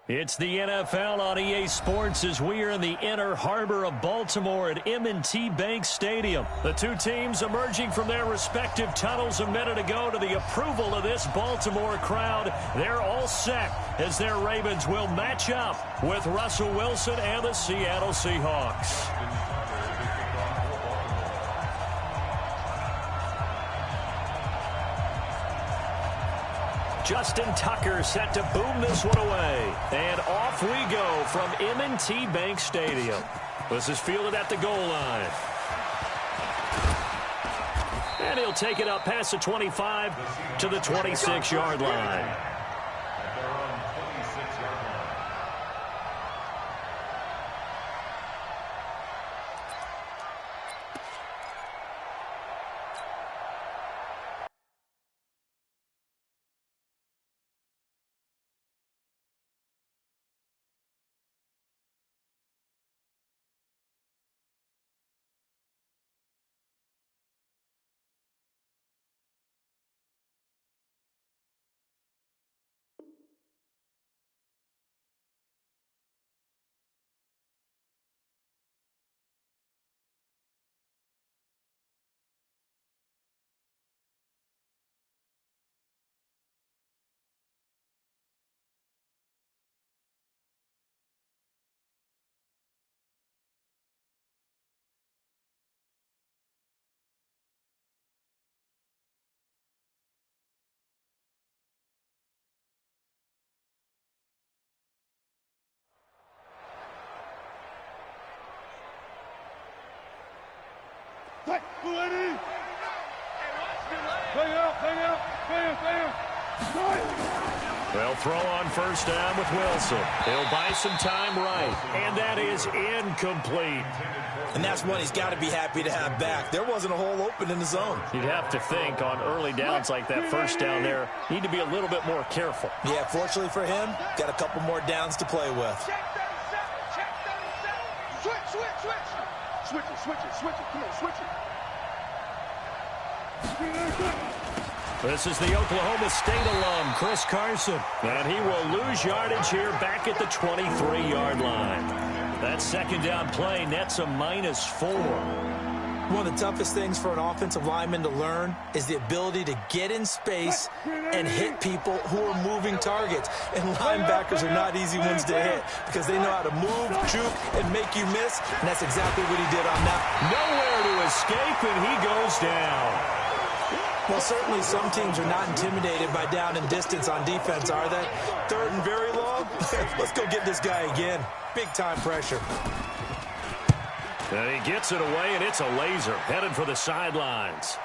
It's the NFL on EA Sports as we are in the inner harbor of Baltimore at M&T Bank Stadium. The two teams emerging from their respective tunnels a minute ago to the approval of this Baltimore crowd. They're all set as their Ravens will match up with Russell Wilson and the Seattle Seahawks. Justin Tucker set to boom this one away. And off we go from M&T Bank Stadium. This is fielded at the goal line. And he'll take it up past the 25 to the 26-yard line. They'll throw on first down with Wilson. He'll buy some time right, and that is incomplete. And that's one he's got to be happy to have back. There wasn't a hole open in the zone. You'd have to think on early downs like that first down there, need to be a little bit more careful. Yeah, fortunately for him, got a couple more downs to play with. Switch it. Come on, switch it. This is the Oklahoma State alum, Chris Carson. And he will lose yardage here back at the 23-yard line. That second down play nets a -4. One of the toughest things for an offensive lineman to learn is the ability to get in space and hit people who are moving targets. And linebackers are not easy ones to hit because they know how to move, juke, and make you miss. And that's exactly what he did on that. Nowhere to escape, and he goes down. Well, certainly some teams are not intimidated by down and distance on defense, are they? Third and very long? Let's go get this guy again. Big-time pressure. And he gets it away, and it's a laser headed for the sidelines.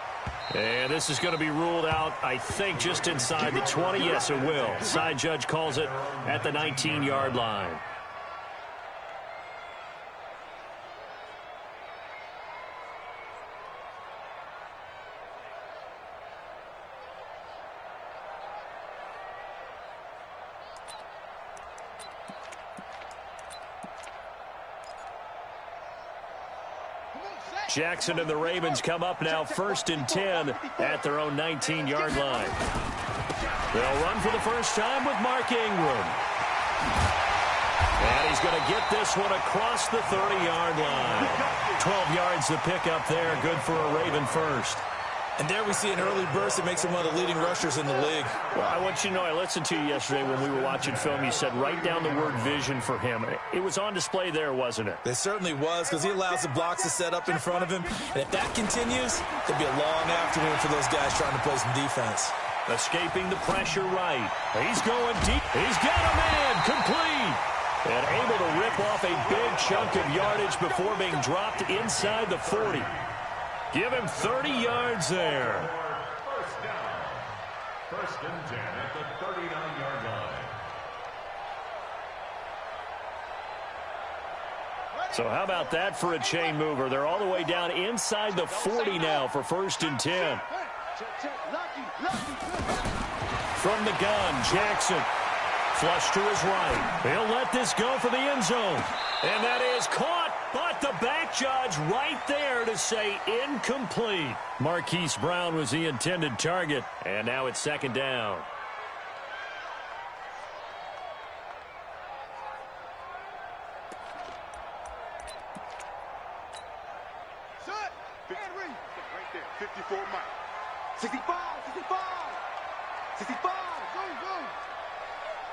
And this is going to be ruled out, I think, just inside the 20. Yes, it will. Side judge calls it at the 19-yard line. Jackson and the Ravens come up now 1st and 10 at their own 19-yard line. They'll run for the first time with Mark Ingram. And he's going to get this one across the 30-yard line. 12 yards to pick up there. Good for a Raven first. And there we see an early burst that makes him one of the leading rushers in the league. Well, I want you to know, I listened to you yesterday when we were watching film. You said write down the word vision for him. It was on display there, wasn't it? It certainly was, because he allows the blocks to set up in front of him. And if that continues, it'll be a long afternoon for those guys trying to play some defense. Escaping the pressure right. He's going deep. He's got a man complete. And able to rip off a big chunk of yardage before being dropped inside the 40. Give him 30 yards there. First down. 1st and 10 at the 39-yard line. So how about that for a chain mover? They're all the way down inside the 40 now for 1st and 10. From the gun, Jackson. Flush to his right. He'll let this go for the end zone. And that is caught But the back judge right there to say incomplete. Marquise Brown was the intended target, and now it's second down. Set. And read. Right there. 54 Mike. 65. 65. 65. Go.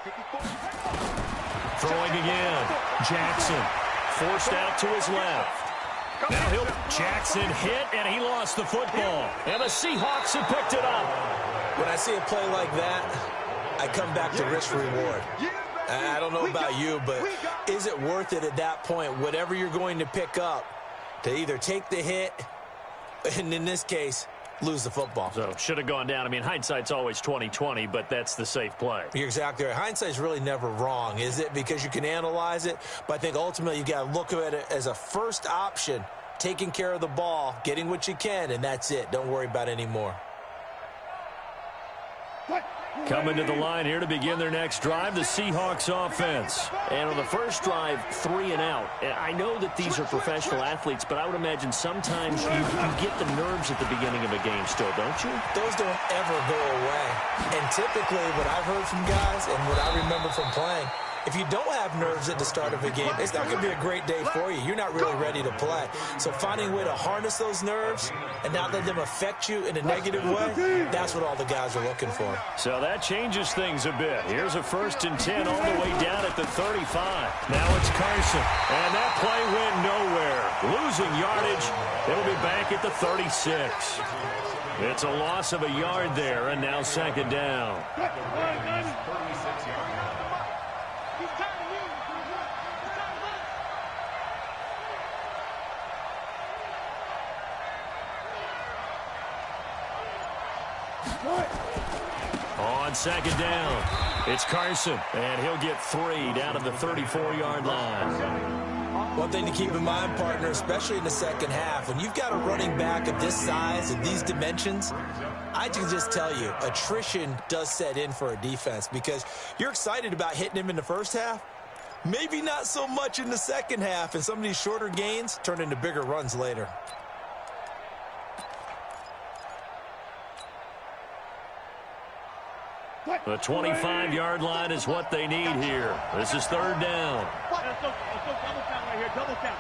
54. Throwing again. Jackson forced out to his left. Now Jackson hit, and he lost the football. And the Seahawks have picked it up. When I see a play like that, I come back to risk reward. I don't know about you, but is it worth it at that point, whatever you're going to pick up, to either take the hit, and in this case, lose the football? So should have gone down. I mean, hindsight's always 20/20, but that's the safe play. You're exactly right. Hindsight's really never wrong, is it? Because you can analyze it, but I think ultimately you got to look at it as a first option, taking care of the ball, getting what you can, and that's it. Don't worry about it anymore. Coming to the line here to begin their next drive, the Seahawks offense. And on the first drive, 3 and out. And I know that these are professional athletes, but I would imagine sometimes you get the nerves at the beginning of a game still, don't you? Those don't ever go away. And typically what I've heard from guys and what I remember from playing, if you don't have nerves at the start of a game, it's not going to be a great day for you. You're not really ready to play. So finding a way to harness those nerves and not let them affect you in a negative way, that's what all the guys are looking for. So that changes things a bit. Here's a 1st and 10 all the way down at the 35. Now it's Carson. And that play went nowhere. Losing yardage. It'll be back at the 36. It's a loss of a yard there, and now second down. On second down, it's Carson, and he'll get 3 down to the 34-yard line. One thing to keep in mind, partner, especially in the second half, when you've got a running back of this size and these dimensions, I can just tell you, attrition does set in for a defense because you're excited about hitting him in the first half, maybe not so much in the second half, and some of these shorter gains turn into bigger runs later. The 25-yard line is what they need here. This is third down. Let's go double count right here. Double count.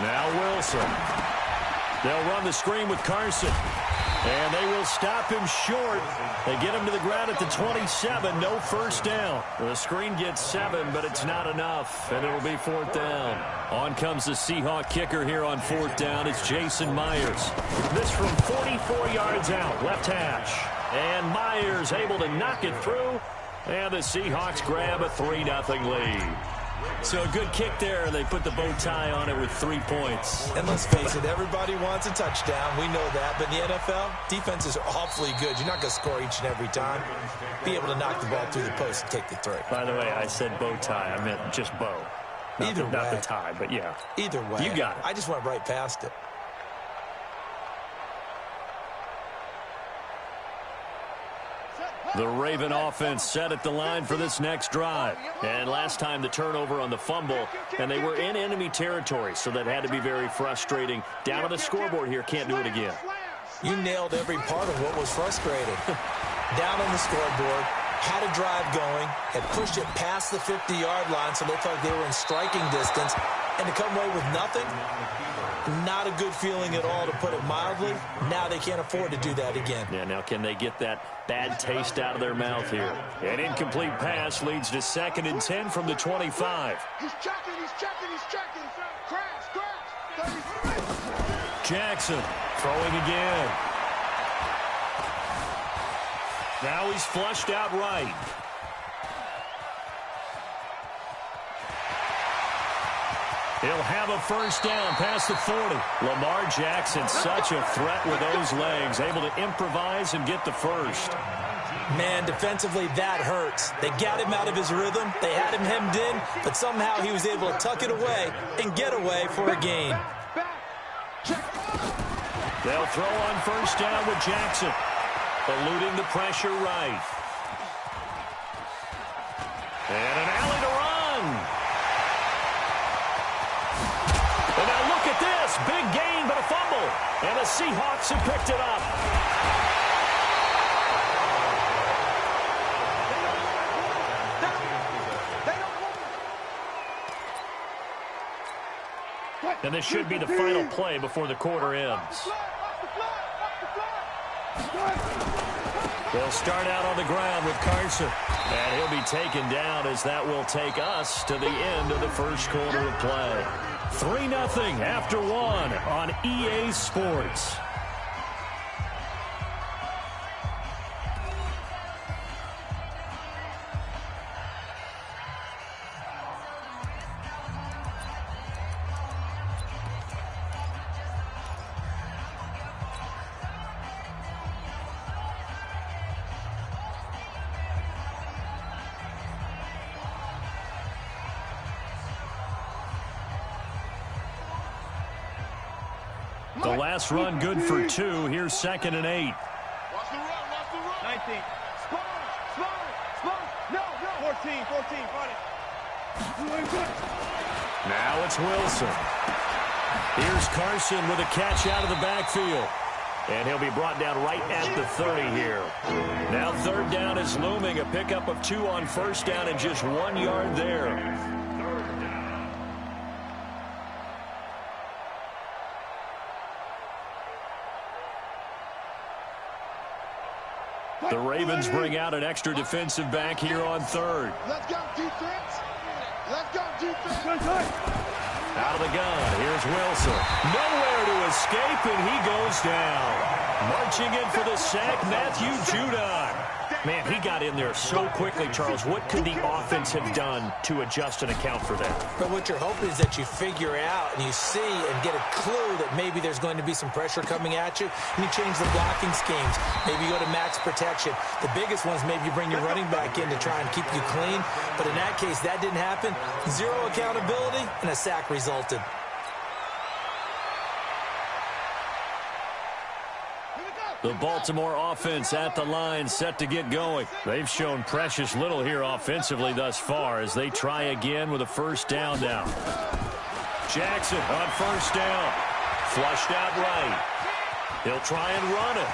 Now Wilson. They'll run the screen with Carson. And they will stop him short. They get him to the ground at the 27. No first down. The screen gets 7, but it's not enough. And it'll be 4th down. On comes the Seahawk kicker here on 4th down. It's Jason Myers. This from 44 yards out. Left hash. And Myers able to knock it through. And the Seahawks grab a 3-0 lead. So a good kick there, and they put the bow tie on it with 3 points. And let's face it, everybody wants a touchdown. We know that. But in the NFL, defenses are awfully good. You're not going to score each and every time. Be able to knock the ball through the post and take the 3. By the way, I said bow tie. I meant just bow. Not the tie, but yeah. Either way. You got it. I just went right past it. The Raven offense set at the line for this next drive. And last time the turnover on the fumble, and they were in enemy territory, so that had to be very frustrating. Down on the scoreboard here, can't do it again. You nailed every part of what was frustrating. Down on the scoreboard, had a drive going, had pushed it past the 50-yard line, so they felt like they were in striking distance, and to come away with nothing, not a good feeling at all, to put it mildly. Now they can't afford to do that again. Yeah, now can they get that bad taste out of their mouth here? An incomplete pass leads to 2nd and 10 from the 25. He's checking. Crash. Jackson throwing again. Now he's flushed out right. He'll have a first down past the 40. Lamar Jackson, such a threat with those legs, able to improvise and get the first. Man, defensively, that hurts. They got him out of his rhythm. They had him hemmed in, but somehow he was able to tuck it away and get away for a gain. They'll throw on first down with Jackson. eluding the pressure right. And an alley to run. And now look at this. Big gain, but a fumble. And the Seahawks have picked it up. And this should be the final play before the quarter ends. They'll start out on the ground with Carson. And he'll be taken down as that will take us to the end of the first quarter of play. 3-0 after one on EA Sports. The last run good for 2. Here's 2nd and 8. Watch the run, watch the run. 19. Spot. No. 14, fight it. Now it's Wilson. Here's Carson with a catch out of the backfield. And he'll be brought down right at the 30 here. Now 3rd down is looming. A pickup of 2 on 1st down and just 1 yard there. The Ravens bring out an extra defensive back here on 3rd. Let's go, defense. Out of the gun, here's Wilson. Nowhere to escape, and he goes down. Marching in for the sack, Matthew Judon. Man, he got in there so quickly, Charles. What could the offense have done to adjust and account for that? But what you're hoping is that you figure out and you see and get a clue that maybe there's going to be some pressure coming at you, and you change the blocking schemes. Maybe you go to max protection. The biggest ones, maybe you bring your running back in to try and keep you clean. But in that case, that didn't happen. 0 accountability, and a sack resulted. The Baltimore offense at the line, set to get going. They've shown precious little here offensively thus far as they try again with a 1st down now. Jackson on 1st down. Flushed out right. He'll try and run it.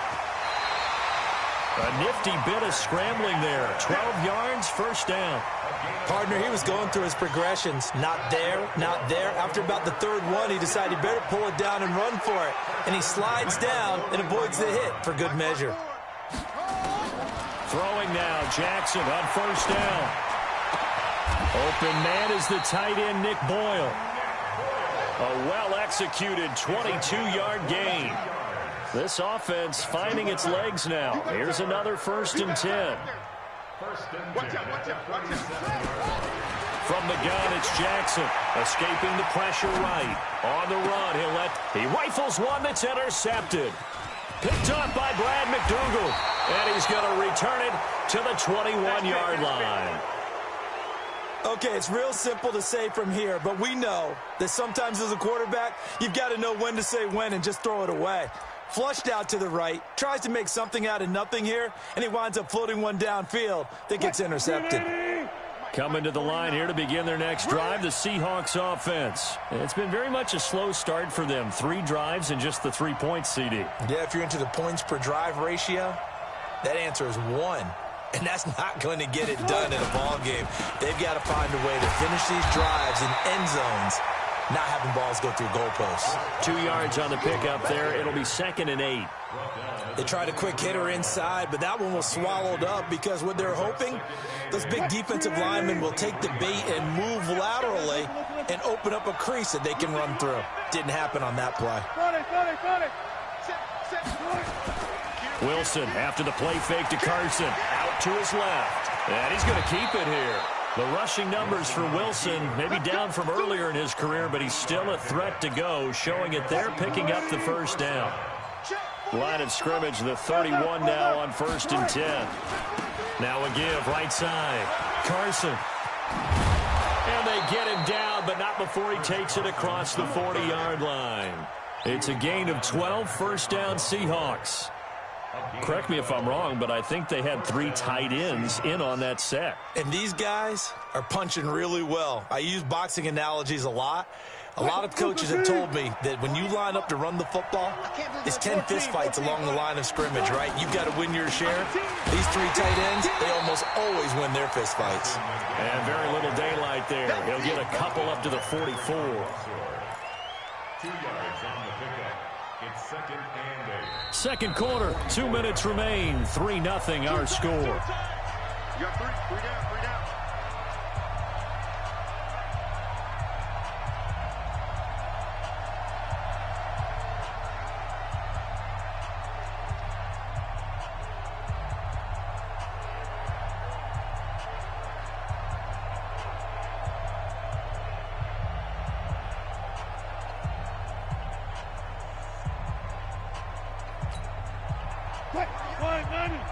A nifty bit of scrambling there. 12 yards, 1st down. Partner, he was going through his progressions. Not there. After about the 3rd one, he decided he better pull it down and run for it. And he slides down and avoids the hit for good measure. Throwing now, Jackson on 1st down. Open man is the tight end, Nick Boyle. A well-executed 22-yard gain. This offense finding its legs now. Here's another 1st and 10. Watch out. From the gun, it's Jackson. Escaping the pressure right. On the run, he rifles one that's intercepted. Picked up by Brad McDougal. And he's going to return it to the 21-yard line. Okay, it's real simple to say from here, but we know that sometimes as a quarterback, you've got to know when to say when and just throw it away. Flushed out to the right, tries to make something out of nothing here, and he winds up floating one downfield that gets intercepted. Coming to the line here to begin their next drive, the Seahawks offense. It's been very much a slow start for them. 3 drives and just the 3 points, CD. Yeah, if you're into the points per drive ratio, that answer is 1. And that's not going to get it done in a ball game. They've got to find a way to finish these drives in end zones, not having balls go through goalposts. 2 yards on the pickup there. It'll be 2nd and 8. They tried a quick hitter inside, but that one was swallowed up because what they're hoping, those big defensive linemen will take the bait and move laterally and open up a crease that they can run through. Didn't happen on that play. Wilson after the play fake to Carson. Out to his left. And he's going to keep it here. The rushing numbers for Wilson maybe down from earlier in his career, but he's still a threat to go, showing it there, picking up the 1st down. Line of scrimmage, the 31 now on 1st and 10. Now a give, right side. Carson. And they get him down, but not before he takes it across the 40-yard line. It's a gain of 12, 1st down Seahawks. Correct me if I'm wrong, but I think they had 3 tight ends in on that set. And these guys are punching really well. I use boxing analogies a lot. A lot of coaches have told me that when you line up to run the football, it's 10 fistfights along the line of scrimmage, right? You've got to win your share. These 3 tight ends, they almost always win their fistfights. And very little daylight there. He'll get a couple up to the 44. 2 yards on the pickup. It's 2nd and 8. Second quarter, 2 minutes remain. 3-0 our score. You got 3 down, 3 down.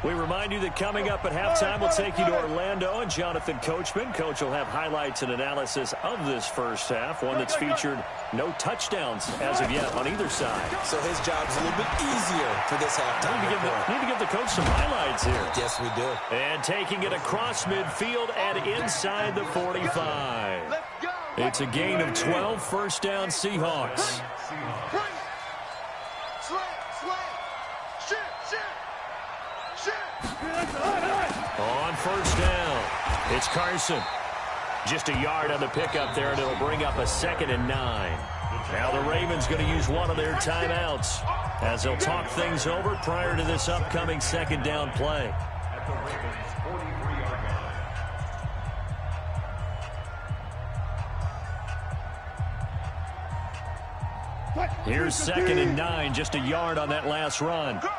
We remind you that coming up at halftime, we'll take you to Orlando and Jonathan Coachman. Coach will have highlights and analysis of this first half, one that's featured no touchdowns as of yet on either side. So his job's a little bit easier for this halftime. Need to give the coach some highlights here. Yes, we do. And taking it across midfield and inside the 45. It's a gain of 12, first down Seahawks. On first down, it's Carson. Just a yard on the pickup there, and it'll bring up a 2nd and 9. Now the Ravens going to use one of their timeouts as they'll talk things over prior to this upcoming 2nd down play. At the Ravens' 43-yard line. Here's 2nd and 9, just a yard on that last run. 12.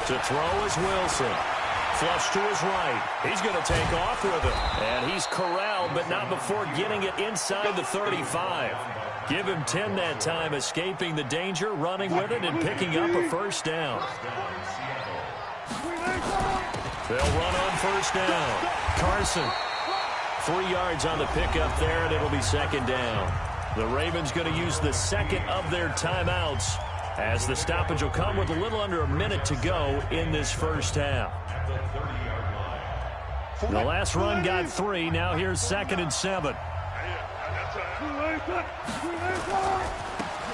To throw is Wilson. Flush to his right. He's going to take off with it. And he's corralled, but not before getting it inside the 35. Give him 10 that time, escaping the danger, running with it, and picking up a first down. They'll run on first down. Carson. 3 yards on the pickup there, and it'll be 2nd down. The Ravens going to use the 2nd of their timeouts, as the stoppage will come with a little under a minute to go in this first half. The last run got 3. Now here's 2nd and 7.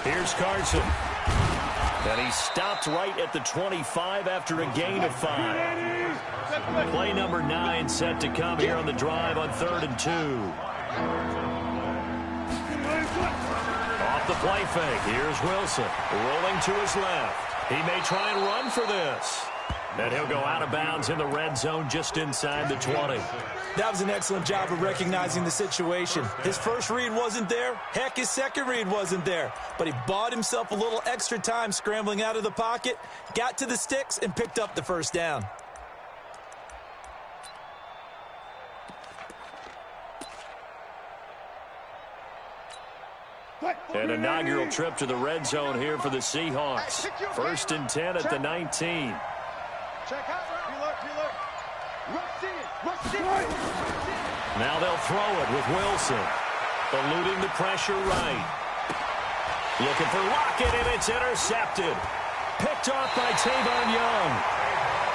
Here's Carson. And he stopped right at the 25 after a gain of 5. Play number 9 set to come here on the drive on 3rd and 2. Off the play fake. Here's Wilson rolling to his left. He may try and run for this. And he'll go out of bounds in the red zone just inside the 20. That was an excellent job of recognizing the situation. His first read wasn't there. Heck, his second read wasn't there. But he bought himself a little extra time scrambling out of the pocket, got to the sticks, and picked up the first down. An inaugural trip to the red zone here for the Seahawks. 1st and 10 at the 19. Now they'll throw it with Wilson. Eluding the pressure right. Looking for Lockett, and it's intercepted. Picked off by Tavon Young.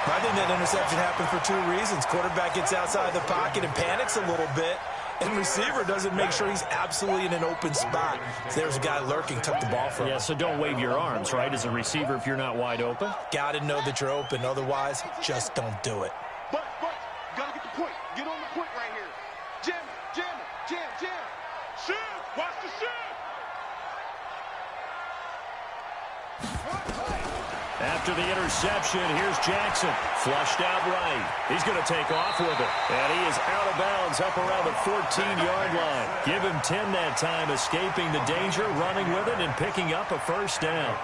I think that interception happened for 2 reasons. Quarterback gets outside the pocket and panics a little bit. And receiver doesn't make sure he's absolutely in an open spot. So there's a guy lurking, took the ball from him. Yeah, so don't wave your arms, right, as a receiver if you're not wide open. Got to know that you're open. Otherwise, just don't do it. But, got to get the point. Get on the point right here. Jam. Shoot. Watch the shoot. After the interception, here's Jackson. Flushed out right. He's going to take off with it. And he is out of bounds up around the 14-yard line. Give him 10 that time, escaping the danger, running with it, and picking up a first down.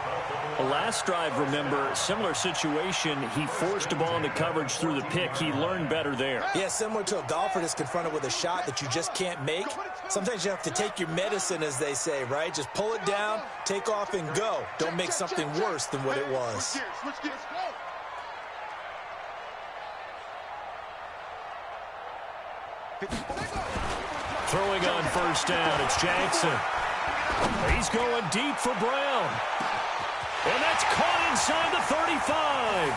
The last drive, remember, similar situation. He forced a ball into coverage through the pick. He learned better there. Yeah, similar to a golfer that's confronted with a shot that you just can't make. Sometimes you have to take your medicine, as they say, right? Just pull it down, take off, and go. Don't make something worse than what it was. Switch gears. Throwing on first down, it's Jackson. He's going deep for Brown. And that's caught inside the 35.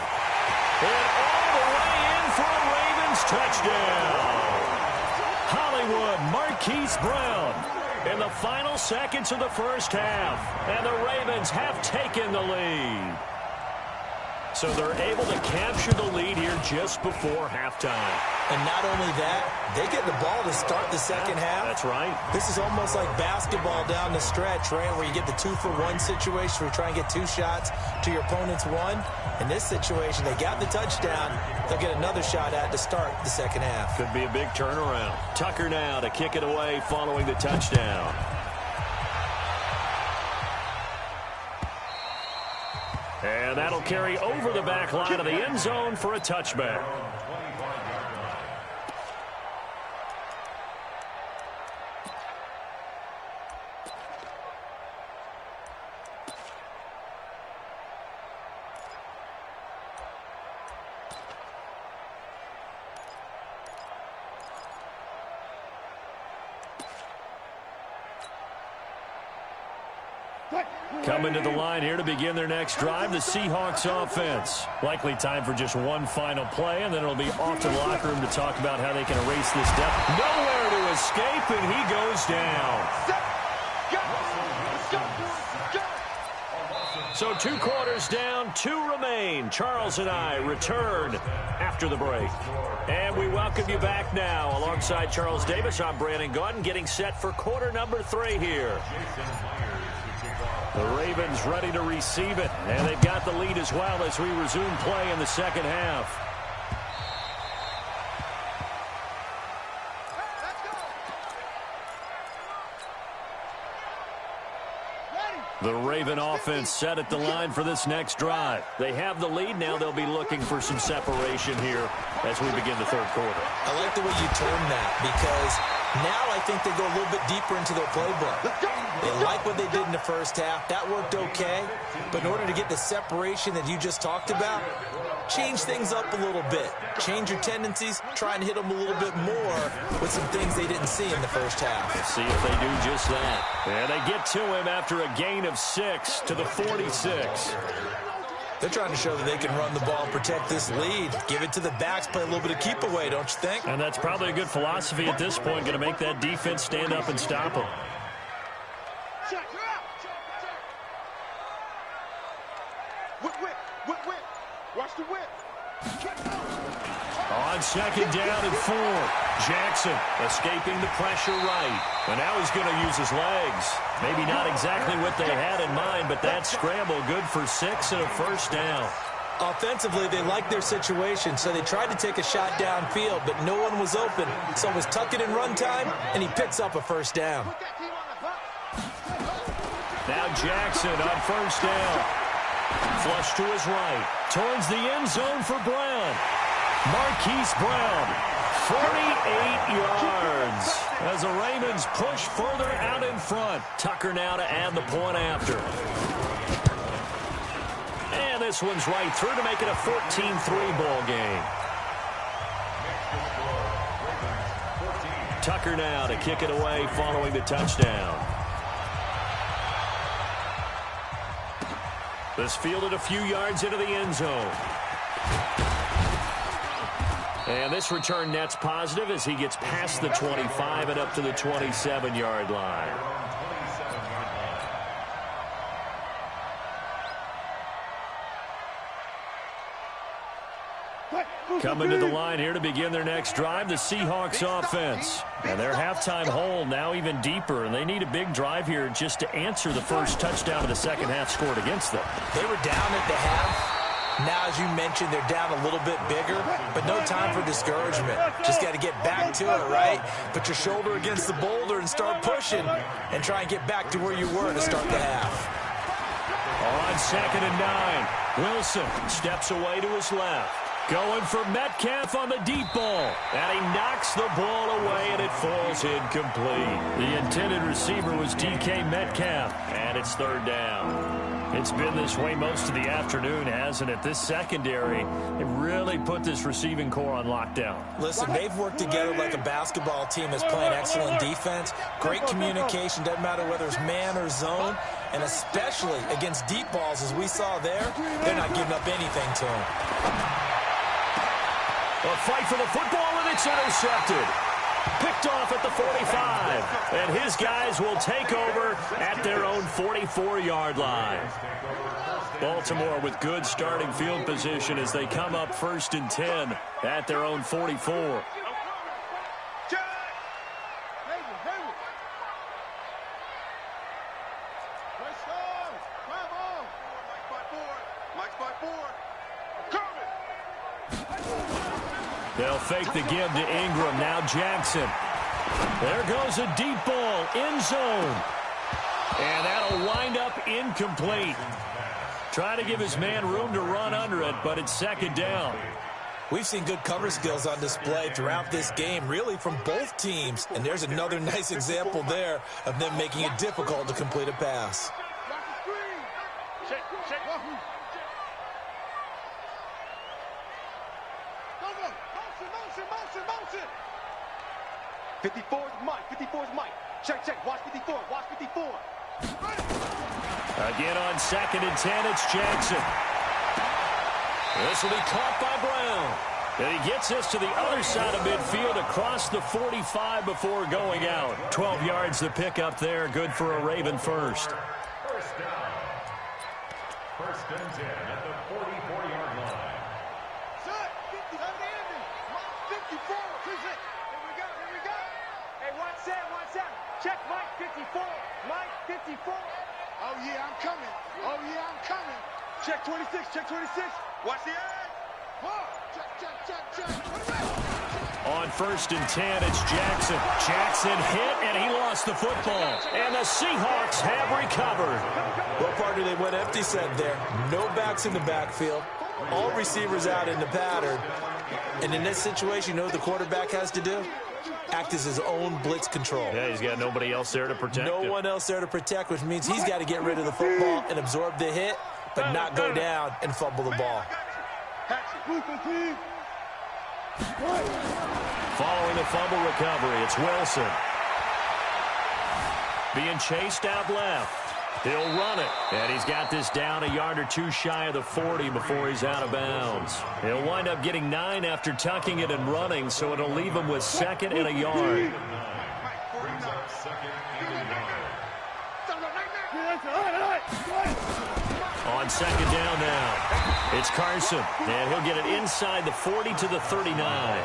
And all the way in for a Ravens touchdown. Hollywood Marquise Brown in the final seconds of the first half. And the Ravens have taken the lead. So they're able to capture the lead here just before halftime. And not only that, they get the ball to start the second half. That's right. This is almost like basketball down the stretch, right, where you get the 2-for-1 situation where you try and get 2 shots to your opponent's 1. In this situation, they got the touchdown. They'll get another shot at to start the second half. Could be a big turnaround. Tucker now to kick it away following the touchdown. And that'll carry over the back line of the end zone for a touchback. Coming to the line here to begin their next drive, the Seahawks offense. Likely time for just one final play, and then it'll be off to the locker room to talk about how they can erase this debt. Nowhere to escape, and he goes down. So 2 quarters down, 2 remain. Charles and I return after the break. And we welcome you back now. Alongside Charles Davis, I'm Brandon Gaudin, getting set for quarter number 3 here. The Ravens ready to receive it, and they've got the lead as well as we resume play in the second half. The Raven offense set at the line for this next drive. They have the lead. Now they'll be looking for some separation here as we begin the third quarter. I like the way you term that, because now I think they go a little bit deeper into their playbook. They like what they did in the first half. That worked okay. But in order to get the separation that you just talked about, change things up a little bit. Change your tendencies. Try and hit them a little bit more with some things they didn't see in the first half. Let's see if they do just that. And they get to him after a gain of 6 to the 46. They're trying to show that they can run the ball, protect this lead, give it to the backs, play a little bit of keep away, don't you think? And that's probably a good philosophy at this point, going to make that defense stand up and stop them. Watch the whip. On second down and 4. Jackson escaping the pressure right. And now he's going to use his legs. Maybe not exactly what they had in mind, but that scramble good for 6 and a first down. Offensively, they liked their situation, so they tried to take a shot downfield, but no one was open. So it was tuck it in run time, and he picks up a first down. Now Jackson on first down. Flush to his right. Towards the end zone for Brown. Marquise Brown, 48 yards. As the Ravens push further out in front. Tucker now to add the point after. And this one's right through to make it a 14-3 ball game. Tucker now to kick it away following the touchdown. This fielded a few yards into the end zone. And this return net's positive as he gets past the 25 and up to the 27-yard line. Coming to the line here to begin their next drive, the Seahawks offense. And their halftime hole now even deeper, and they need a big drive here just to answer the first touchdown of the second half scored against them. They were down at the half. Now, as you mentioned, they're down a little bit bigger, but no time for discouragement. Just got to get back to it, right? Put your shoulder against the boulder and start pushing and try and get back to where you were to start the half. On second and 9, Wilson steps away to his left. Going for Metcalf on the deep ball. And he knocks the ball away, and it falls incomplete. The intended receiver was DK Metcalf, and it's third down. It's been this way most of the afternoon, hasn't it? This secondary, they really put this receiving core on lockdown. Listen, they've worked together like a basketball team that's playing excellent defense. Great communication, doesn't matter whether it's man or zone. And especially against deep balls, as we saw there, they're not giving up anything to them. A fight for the football, and it's intercepted. Picked off at the 45. And his guys will take over at their own 44-yard line. Baltimore with good starting field position as they come up 1st and 10 at their own 44. They'll fake the give to Ingram. Now Jackson. There goes a deep ball. End zone. And that'll wind up incomplete. Trying to give his man room to run under it, but it's 2nd down. We've seen good cover skills on display throughout this game, really from both teams. And there's another nice example there of them making it difficult to complete a pass. Check. 54 is Mike. 54 is Mike. Check. Watch 54. Watch 54. Again on 2nd and 10, it's Jackson. This will be caught by Brown. And he gets this to the other side of midfield across the 45 before going out. 12 yards to pick up there. Good for a Raven first. First down. 1st and 10 at the 44-yard line. Set. 50. Mike 54. Here we go. Hey, watch that. Check Mike 54. Mike 54. Oh, yeah, I'm coming. Check 26. Watch the edge. Check. On 1st and 10, it's Jackson. Jackson hit, and he lost the football. And the Seahawks have recovered. Well, partner, they went empty set there. No backs in the backfield. All receivers out in the pattern. And in this situation, you know what the quarterback has to do? Act as his own blitz control. Yeah, he's got nobody else there to protect him. No one else there to protect, which means he's got to get rid of the football and absorb the hit, but not go down and fumble the ball. Following the fumble recovery, it's Wilson. Being chased out left. He'll run it. And he's got this down a yard or two shy of the 40 before he's out of bounds. He'll wind up getting 9 after tucking it and running, so it'll leave him with 2nd and a yard. On 2nd down now, it's Carson. And he'll get it inside the 40 to the 39.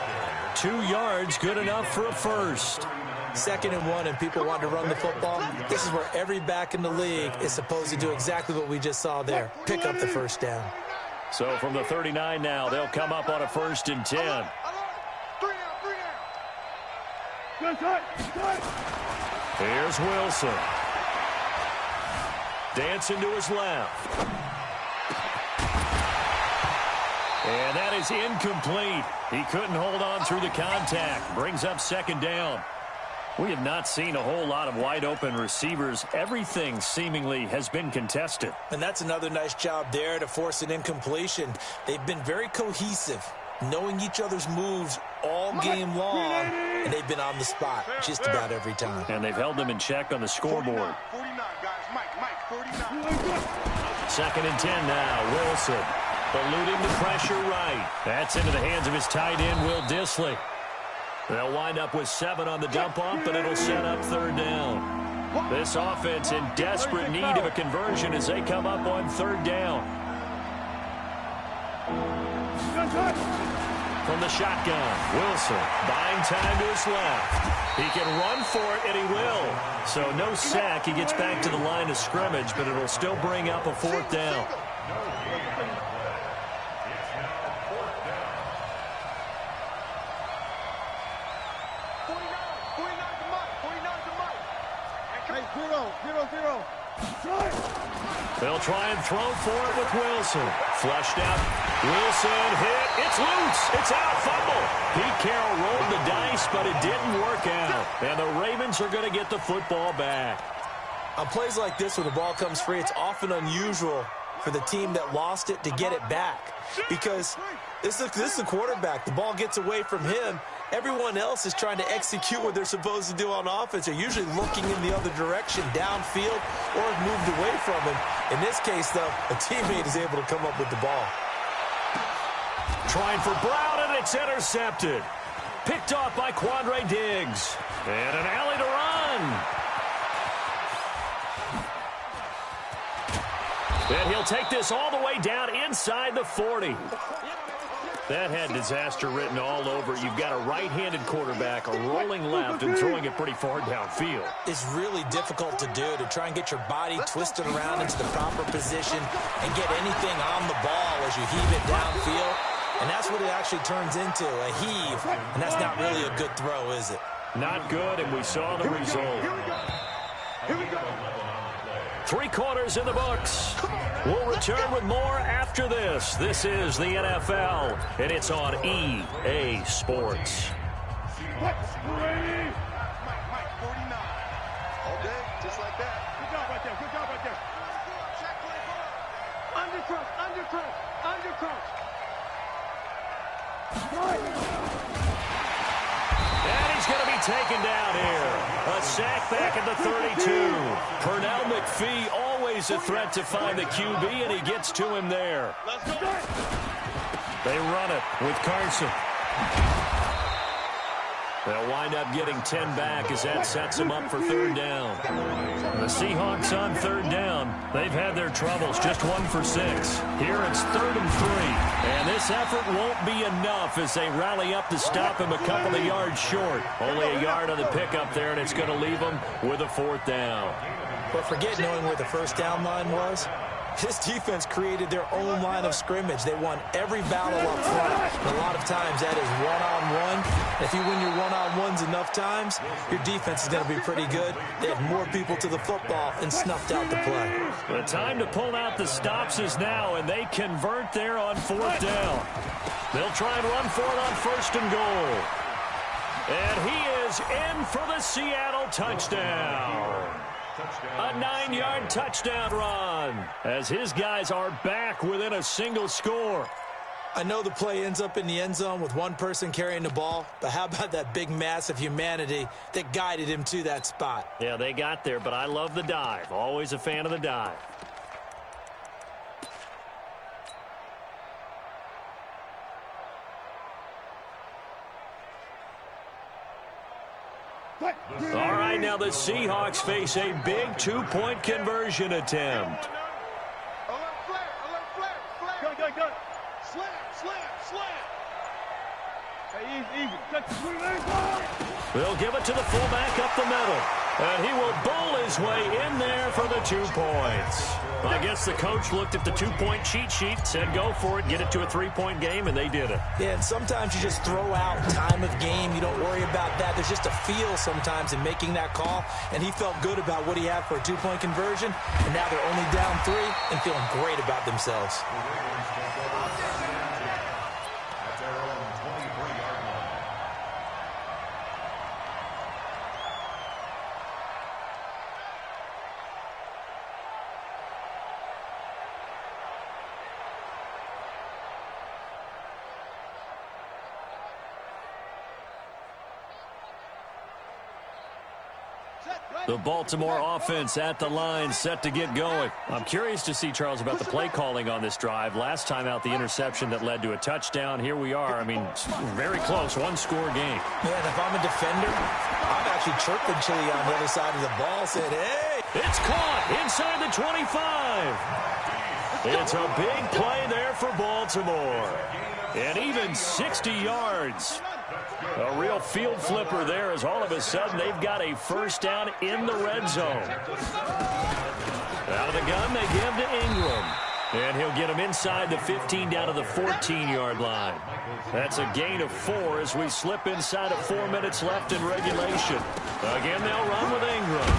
2 yards, good enough for a first. 2nd and 1, and people want to run the football. This is where every back in the league is supposed to do exactly what we just saw there. Pick up the first down. So from the 39 now, they'll come up on a 1st and 10. Here's Wilson. Dancing to his left. And that is incomplete. He couldn't hold on through the contact. Brings up 2nd down. We have not seen a whole lot of wide-open receivers. Everything seemingly has been contested. And that's another nice job there to force an incompletion. They've been very cohesive, knowing each other's moves all game long, and they've been on the spot just about every time. And they've held them in check on the scoreboard. 49, guys. Mike, 49. 2nd and 10 now. Wilson eluding the pressure right. That's into the hands of his tight end, Will Dissly. They'll wind up with 7 on the dump-off, but it'll set up 3rd down. This offense in desperate need of a conversion as they come up on 3rd down. From the shotgun, Wilson buying time to his left. He can run for it, and he will. So no sack. He gets back to the line of scrimmage, but it'll still bring up a 4th down. They'll try and throw for it with Wilson. Flushed out. Wilson hit. It's loose. It's out. Fumble. Pete Carroll rolled the dice, but it didn't work out. And the Ravens are going to get the football back. On plays like this, when the ball comes free, it's often unusual for the team that lost it to get it back. Because this is the quarterback. The ball gets away from him. Everyone else is trying to execute what they're supposed to do on offense. They're usually looking in the other direction, downfield, or have moved away from him. In this case, though, a teammate is able to come up with the ball. Trying for Brown, and it's intercepted. Picked off by Quandre Diggs. And an alley to run. And he'll take this all the way down inside the 40. That had disaster written all over. You've got a right-handed quarterback, a rolling left, and throwing it pretty far downfield. It's really difficult to do, to try and get your body twisted around into the proper position and get anything on the ball as you heave it downfield. And that's what it actually turns into, a heave. And that's not really a good throw, is it? Not good, and we saw the result. Here we go. 3 quarters in the books. We'll return with more after this. This is the NFL, and it's on EA Sports. Mike, 49. All day, just like that. Good job right there. Good job right there. Check 24. Under crunch, under crunch, under crunch. And he's going to be taken down here. A sack back at the 32. Pernell McPhee, always a threat to find the QB, and he gets to him there. Let's go. They run it with Carson. They'll wind up getting 10 back as that sets them up for 3rd down. The Seahawks on 3rd down. They've had their troubles, just 1 for 6. Here it's 3rd and 3. And this effort won't be enough as they rally up to stop him a couple of yards short. Only a yard on the pickup there, and it's going to leave them with a 4th down. But forget knowing where the first down line was. This defense created their own line of scrimmage. They won every battle up front. And a lot of times that is one-on-one. If you win your one-on-ones enough times, your defense is going to be pretty good. They had more people to the football and snuffed out the play. The time to pull out the stops is now, and they convert there on 4th down. They'll try and run for it on 1st and goal. And he is in for the Seattle touchdown. A 9-yard touchdown run as his guys are back within a single score. I know the play ends up in the end zone with one person carrying the ball, but how about that big mass of humanity that guided him to that spot? Yeah, they got there, but I love the dive. Always a fan of the dive. All right, now the Seahawks face a big 2-point conversion attempt. Alert flare, alert flare, flare. Go, go, go. Slam, slam, slam. Hey, easy. Touch the They'll give it to the fullback up the middle. And he will bowl his way in there for the 2 points. I guess the coach looked at the 2-point cheat sheet, said go for it, get it to a 3-point game, and they did it. Yeah, and sometimes you just throw out time of game. You don't worry about that. There's just a feel sometimes in making that call, and he felt good about what he had for a 2-point conversion, and now they're only down 3 and feeling great about themselves. The Baltimore offense at the line, set to get going. I'm curious to see, Charles, about the play calling on this drive. Last time out, the interception that led to a touchdown. Here we are. I mean, very close, 1-score game. Man, if I'm a defender, I'm actually chirping Chili on the other side of the ball, saying, hey! It's caught inside the 25. It's a big play there for Baltimore. And even 60 yards. A real field flipper there as all of a sudden they've got a 1st down in the red zone. Out of the gun, they give to Ingram. And he'll get him inside the 15 down to the 14-yard line. That's a gain of 4 as we slip inside of 4 minutes left in regulation. Again, they'll run with Ingram.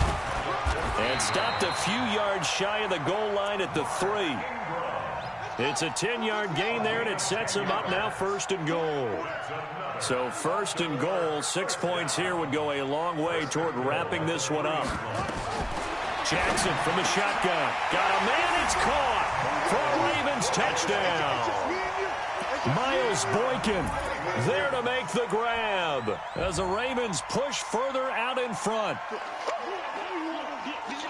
And stopped a few yards shy of the goal line at the 3. It's a 10-yard gain there, and it sets him up now 1st and goal. So 1st and goal, 6 points here would go a long way toward wrapping this one up. Jackson from the shotgun. Got a man, it's caught for a Ravens touchdown. Miles Boykin there to make the grab as the Ravens push further out in front.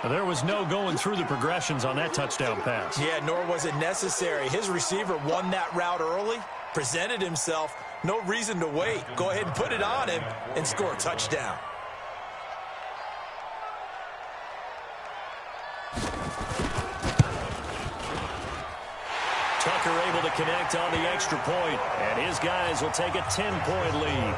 There was no going through the progressions on that touchdown pass. Yeah, nor was it necessary. His receiver won that route early, presented himself, no reason to wait. Go ahead and put it on him and score a touchdown. Tucker able to connect on the extra point, and his guys will take a 10-point lead.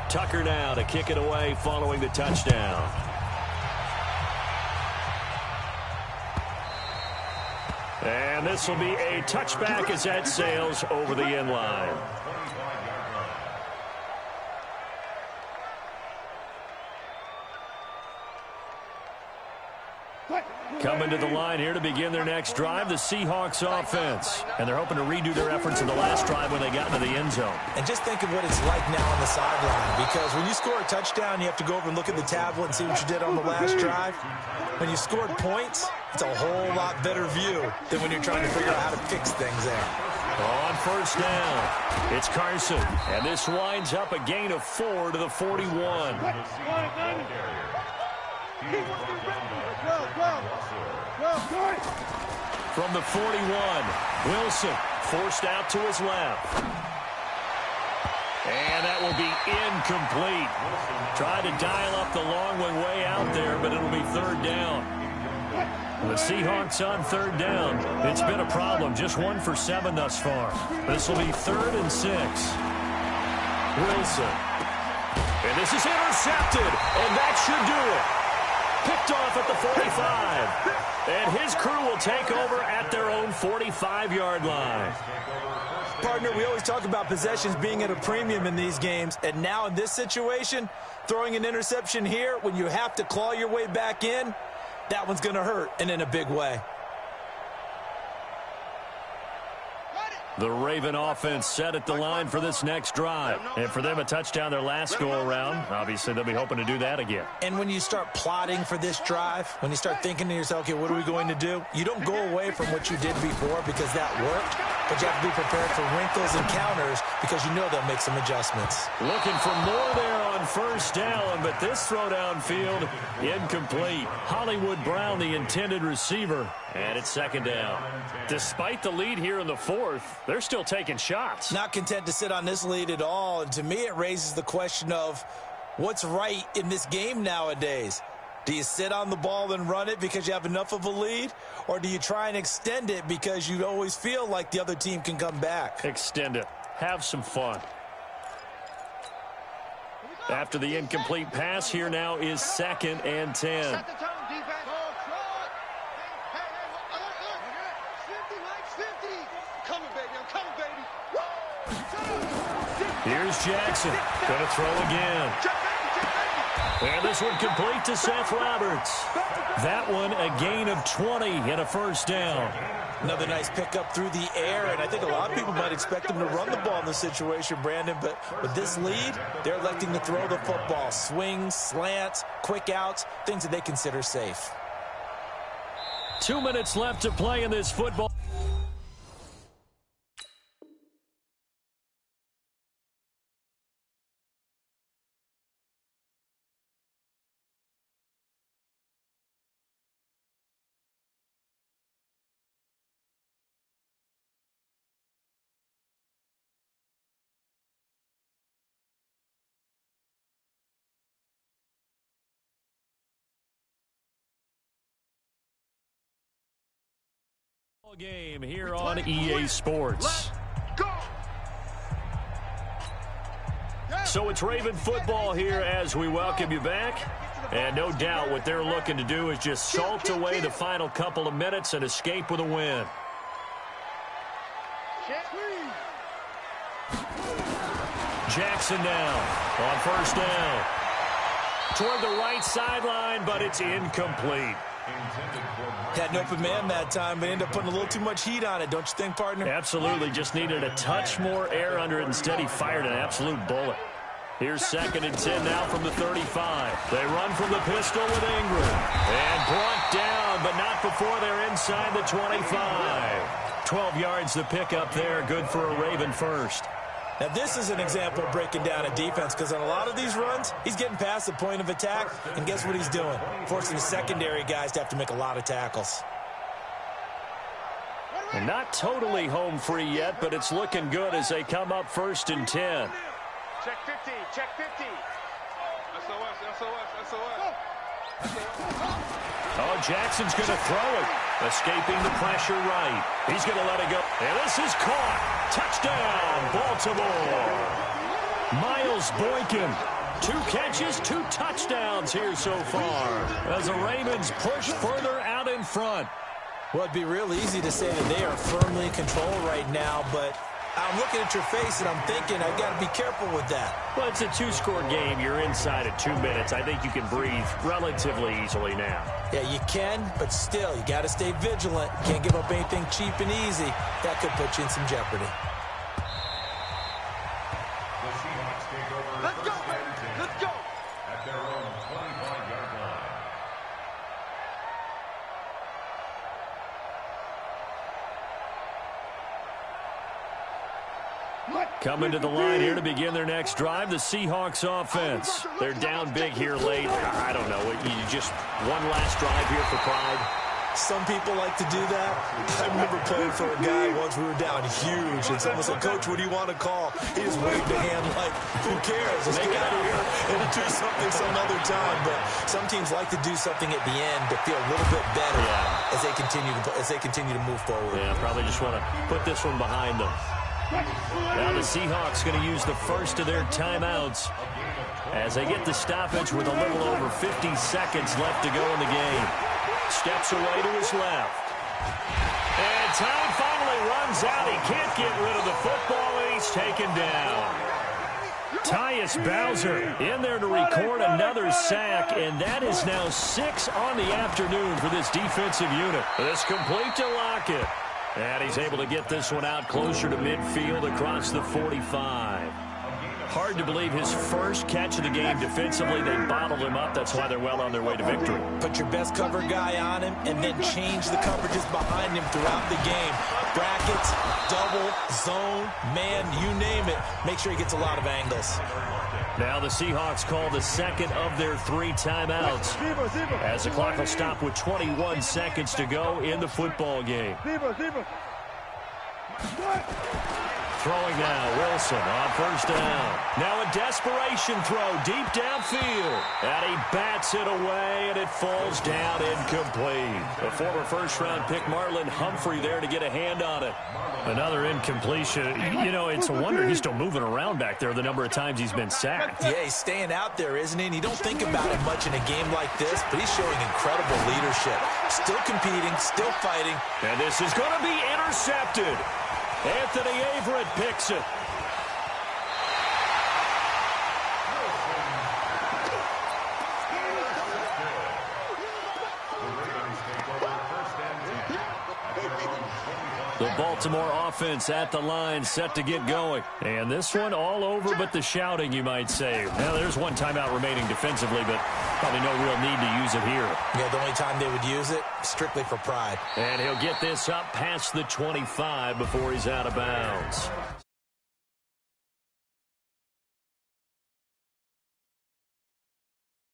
Tucker now to kick it away following the touchdown. And this will be a touchback as that sails over the end line. Coming to the line here to begin their next drive, the Seahawks offense. And they're hoping to redo their efforts in the last drive when they got into the end zone. And just think of what it's like now on the sideline, because when you score a touchdown, you have to go over and look at the tablet and see what you did on the last drive. When you scored points, it's a whole lot better view than when you're trying to figure out how to fix things there. On 1st down, it's Carson. And this winds up a gain of 4 to the 41. From the 41, Wilson forced out to his left. And that will be incomplete. Tried to dial up the long one way out there, but it'll be 3rd down. The Seahawks on 3rd down. It's been a problem. Just 1 for 7 thus far. This will be 3rd and 6. Wilson. And this is intercepted. And that should do it. Picked off at the 45. And his crew will take over at their own 45-yard line. Partner, we always talk about possessions being at a premium in these games. And now in this situation, throwing an interception here when you have to claw your way back in, that one's going to hurt, and in a big way. The Raven offense set at the line for this next drive. And for them, a touchdown their last go-around. Obviously, they'll be hoping to do that again. And when you start plotting for this drive, when you start thinking to yourself, okay, what are we going to do? You don't go away from what you did before because that worked, but you have to be prepared for wrinkles and counters because you know they'll make some adjustments. Looking for more there on 1st down, but this throw downfield, incomplete. Hollywood Brown, the intended receiver, and it's 2nd down. Despite the lead here in the 4th, they're still taking shots. Not content to sit on this lead at all, and to me it raises the question of what's right in this game nowadays. Do you sit on the ball and run it because you have enough of a lead, or do you try and extend it because you always feel like the other team can come back? Extend it. Have some fun. After the incomplete pass, here now is 2nd and 10. Here's Jackson. Going to throw again. And this one complete to Seth Roberts. That one a gain of 20 and a 1st down. Another nice pickup through the air, and I think a lot of people might expect them to run the ball in this situation, Brandon, but with this lead, they're electing to throw the football. Swings, slants, quick outs, things that they consider safe. 2 minutes left to play in this football. Game here on EA Sports. So it's Raven football here as we welcome you back. And no doubt what they're looking to do is just salt away the final couple of minutes and escape with a win. Jackson now on first down. Toward the right sideline, but it's incomplete. Had an open man that time, but ended up putting a little too much heat on it, don't you think, partner? Absolutely. Just needed a touch more air under it. Instead, he fired an absolute bullet. Here's 2nd and 10 now from the 35. They run from the pistol with Ingram. And brought down, but not before they're inside the 25. 12 yards the pickup there. Good for a Raven first. Now, this is an example of breaking down a defense, because on a lot of these runs, he's getting past the point of attack, and guess what he's doing? Forcing the secondary guys to have to make a lot of tackles. And not totally home free yet, but it's looking good as they come up 1st and 10. Check 50, check 50. SOS. Oh, Jackson's going to throw it. Escaping the pressure right. He's going to let it go. And this is caught. Touchdown, Baltimore. Miles Boykin. 2 catches, 2 touchdowns here so far, as the Ravens push further out in front. Well, it'd be real easy to say that they are firmly in control right now, but I'm looking at your face and I'm thinking I've got to be careful with that. Well, it's a 2-score game. You're inside at 2 minutes. I think you can breathe relatively easily now. Yeah, you can, but still, you got to stay vigilant. Can't give up anything cheap and easy. That could put you in some jeopardy. The Seahawks take over. Let's go, baby. Let's go. At their own 25-yard line. Coming to the line here to begin their next drive, the Seahawks offense. They're down big here late. I don't know. You just one last drive here for pride. Some people like to do that. I remember playing for a guy once. We were down huge, and someone said, "Coach, what do you want to call?" He just waved a hand like, "Who cares? Let's get out of here and do something some other time." But some teams like to do something at the end to feel a little bit better as they continue to move forward. Yeah, probably just want to put this one behind them. Now the Seahawks going to use the first of their timeouts as they get the stoppage with a little over 50 seconds left to go in the game. Steps away to his left. And time finally runs out. He can't get rid of the football, and he's taken down. Tyus Bowser in there to record another sack, and that is now 6 on the afternoon for this defensive unit. This complete to Lockett. And he's able to get this one out closer to midfield across the 45. Hard to believe his first catch of the game defensively. They bottled him up. That's why they're well on their way to victory. Put your best cover guy on him and then change the coverages behind him throughout the game. Brackets, double, zone, man, you name it. Make sure he gets a lot of angles. Now the Seahawks call the second of their 3 timeouts as the clock will stop with 21 seconds to go in the football game. Throwing now, Wilson on first down. Now a desperation throw deep downfield. And he bats it away, and it falls down incomplete. The former first-round pick, Marlon Humphrey, there to get a hand on it. Another incompletion. You know, it's a wonder he's still moving around back there the number of times he's been sacked. Yeah, he's staying out there, isn't he? And you don't think about it much in a game like this, but he's showing incredible leadership. Still competing, still fighting. And this is going to be intercepted. Anthony Averett picks it. The Baltimore offense at the line, set to get going. And this one all over but the shouting, you might say. Now, there's one timeout remaining defensively, but probably no real need to use it here. Yeah, the only time they would use it, strictly for pride. And he'll get this up past the 25 before he's out of bounds.